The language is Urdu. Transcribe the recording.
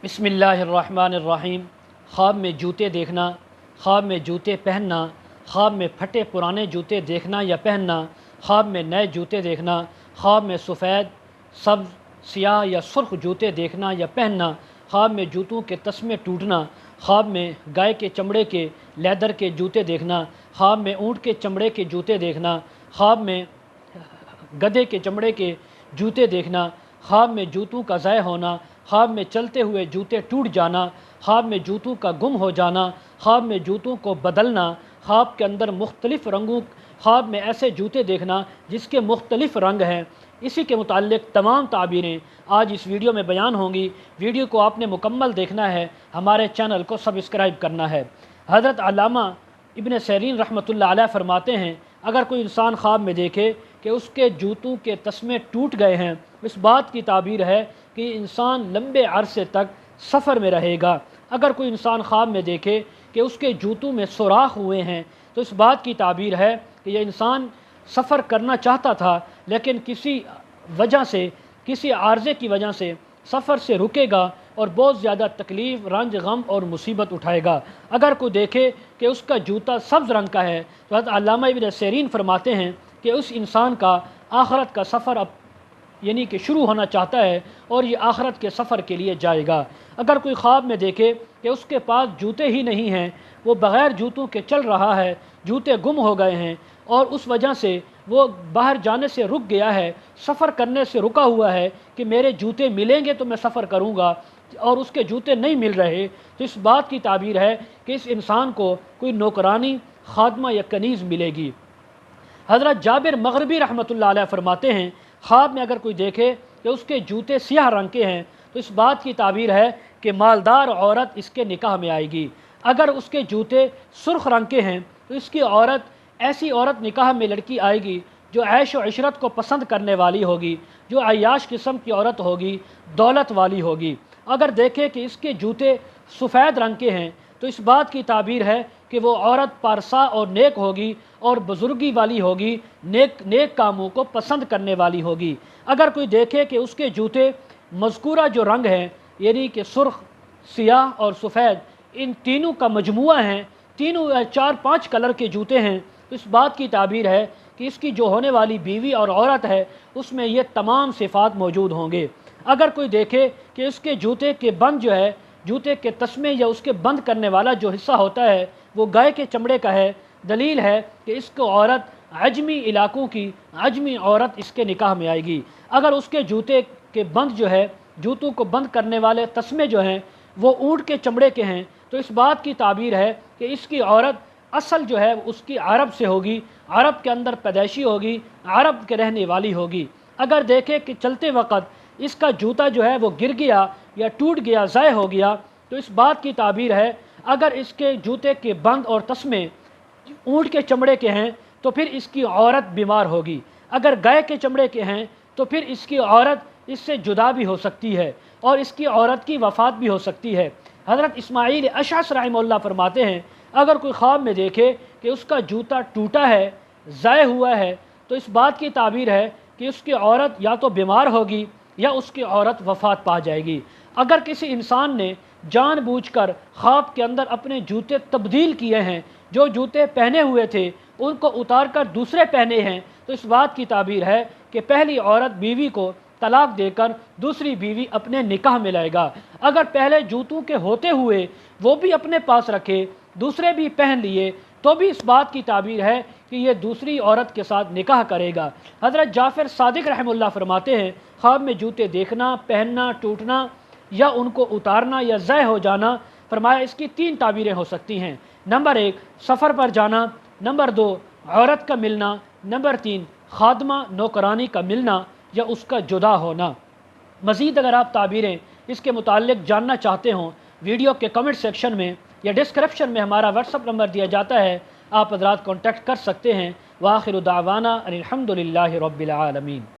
بسم اللہ الرحمن الرحیم۔ خواب میں جوتے دیکھنا، خواب میں جوتے پہننا، خواب میں پھٹے پرانے جوتے دیکھنا یا پہننا، خواب میں نئے جوتے دیکھنا، خواب میں سفید، سبز، سیاہ یا سرخ جوتے دیکھنا یا پہننا، خواب میں جوتوں کے تسمے ٹوٹنا، خواب میں گائے کے چمڑے کے لیدر کے جوتے دیکھنا، خواب میں اونٹ کے چمڑے کے جوتے دیکھنا، خواب میں گدھے کے چمڑے کے جوتے دیکھنا، خواب میں جوتوں کا ضائع ہونا، خواب میں چلتے ہوئے جوتے ٹوٹ جانا، خواب میں جوتوں کا گم ہو جانا، خواب میں جوتوں کو بدلنا، خواب کے اندر مختلف رنگوں، خواب میں ایسے جوتے دیکھنا جس کے مختلف رنگ ہیں۔ اسی کے متعلق تمام تعبیریں آج اس ویڈیو میں بیان ہوں گی۔ ویڈیو کو آپ نے مکمل دیکھنا ہے، ہمارے چینل کو سبسکرائب کرنا ہے۔ حضرت علامہ ابن سیرین رحمۃ اللہ علیہ فرماتے ہیں، اگر کوئی انسان خواب میں دیکھے کہ اس کے جوتوں کے تسمے ٹوٹ گئے ہیں، اس بات کی تعبیر ہے کہ انسان لمبے عرصے تک سفر میں رہے گا۔ اگر کوئی انسان خواب میں دیکھے کہ اس کے جوتوں میں سوراخ ہوئے ہیں تو اس بات کی تعبیر ہے کہ یہ انسان سفر کرنا چاہتا تھا لیکن کسی وجہ سے، کسی عارضے کی وجہ سے سفر سے رکے گا اور بہت زیادہ تکلیف، رنج، غم اور مصیبت اٹھائے گا۔ اگر کوئی دیکھے کہ اس کا جوتا سبز رنگ کا ہے تو حضرت علامہ ابن سیرین فرماتے ہیں کہ اس انسان کا آخرت کا سفر اب یعنی کہ شروع ہونا چاہتا ہے اور یہ آخرت کے سفر کے لیے جائے گا۔ اگر کوئی خواب میں دیکھے کہ اس کے پاس جوتے ہی نہیں ہیں، وہ بغیر جوتوں کے چل رہا ہے، جوتے گم ہو گئے ہیں اور اس وجہ سے وہ باہر جانے سے رک گیا ہے، سفر کرنے سے رکا ہوا ہے کہ میرے جوتے ملیں گے تو میں سفر کروں گا، اور اس کے جوتے نہیں مل رہے، تو اس بات کی تعبیر ہے کہ اس انسان کو کوئی نوکرانی، خادمہ یا کنیز ملے گی۔ حضرت جابر مغربی رحمۃ اللہ علیہ فرماتے ہیں، خواب میں اگر کوئی دیکھے کہ اس کے جوتے سیاہ رنگ کے ہیں تو اس بات کی تعبیر ہے کہ مالدار عورت اس کے نکاح میں آئے گی۔ اگر اس کے جوتے سرخ رنگ کے ہیں تو اس کی عورت، ایسی عورت نکاح میں لڑکی آئے گی جو عیش و عشرت کو پسند کرنے والی ہوگی، جو عیاش قسم کی عورت ہوگی، دولت والی ہوگی۔ اگر دیکھے کہ اس کے جوتے سفید رنگ کے ہیں تو اس بات کی تعبیر ہے کہ وہ عورت پارسا اور نیک ہوگی اور بزرگی والی ہوگی، نیک کاموں کو پسند کرنے والی ہوگی۔ اگر کوئی دیکھے کہ اس کے جوتے مذکورہ جو رنگ ہیں یعنی کہ سرخ، سیاہ اور سفید، ان تینوں کا مجموعہ ہیں، تینوں 4-5 کلر کے جوتے ہیں، تو اس بات کی تعبیر ہے کہ اس کی جو ہونے والی بیوی اور عورت ہے اس میں یہ تمام صفات موجود ہوں گے۔ اگر کوئی دیکھے کہ اس کے جوتے کے بند جو ہے، جوتے کے تسمے یا اس کے بند کرنے والا جو حصہ ہوتا ہے وہ گائے کے چمڑے کا ہے، دلیل ہے کہ اس کو عورت عجمی علاقوں کی عجمی عورت اس کے نکاح میں آئے گی۔ اگر اس کے جوتے کے بند جو ہے، جوتوں کو بند کرنے والے تسمے جو ہیں وہ اونٹ کے چمڑے کے ہیں تو اس بات کی تعبیر ہے کہ اس کی عورت اصل جو ہے اس کی عرب سے ہوگی، عرب کے اندر پیدائشی ہوگی، عرب کے رہنے والی ہوگی۔ اگر دیکھے کہ چلتے وقت اس کا جوتا جو ہے وہ گر گیا یا ٹوٹ گیا، ضائع ہو گیا، تو اس بات کی تعبیر ہے اگر اس کے جوتے کے بند اور تسمے اونٹ کے چمڑے کے ہیں تو پھر اس کی عورت بیمار ہوگی، اگر گائے کے چمڑے کے ہیں تو پھر اس کی عورت اس سے جدا بھی ہو سکتی ہے اور اس کی عورت کی وفات بھی ہو سکتی ہے۔ حضرت اسماعیل اشعث رحمہ اللہ فرماتے ہیں، اگر کوئی خواب میں دیکھے کہ اس کا جوتا ٹوٹا ہے، ضائع ہوا ہے، تو اس بات کی تعبیر ہے کہ اس کی عورت یا تو بیمار ہوگی یا اس کی عورت وفات پا جائے گی۔ اگر کسی انسان نے جان بوجھ کر خواب کے اندر اپنے جوتے تبدیل کیے ہیں، جو جوتے پہنے ہوئے تھے ان کو اتار کر دوسرے پہنے ہیں، تو اس بات کی تعبیر ہے کہ پہلی عورت بیوی کو طلاق دے کر دوسری بیوی اپنے نکاح میں لائے گا۔ اگر پہلے جوتوں کے ہوتے ہوئے وہ بھی اپنے پاس رکھے، دوسرے بھی پہن لیے، تو بھی اس بات کی تعبیر ہے کہ یہ دوسری عورت کے ساتھ نکاح کرے گا۔ حضرت جعفر صادق رحمہ اللہ فرماتے ہیں، خواب میں جوتے دیکھنا، پہننا، ٹوٹنا یا ان کو اتارنا یا ضائع ہو جانا، فرمایا اس کی 3 تعبیریں ہو سکتی ہیں۔ نمبر 1 سفر پر جانا، نمبر 2 عورت کا ملنا، نمبر 3 خادمہ نوکرانی کا ملنا یا اس کا جدا ہونا۔ مزید اگر آپ تعبیریں اس کے متعلق جاننا چاہتے ہوں، ویڈیو کے کمنٹ سیکشن میں یا ڈسکرپشن میں ہمارا واٹس اپ نمبر دیا جاتا ہے، آپ حضرات کانٹیکٹ کر سکتے ہیں۔ وآخر دعوانا ان الحمد للہ رب العالمین۔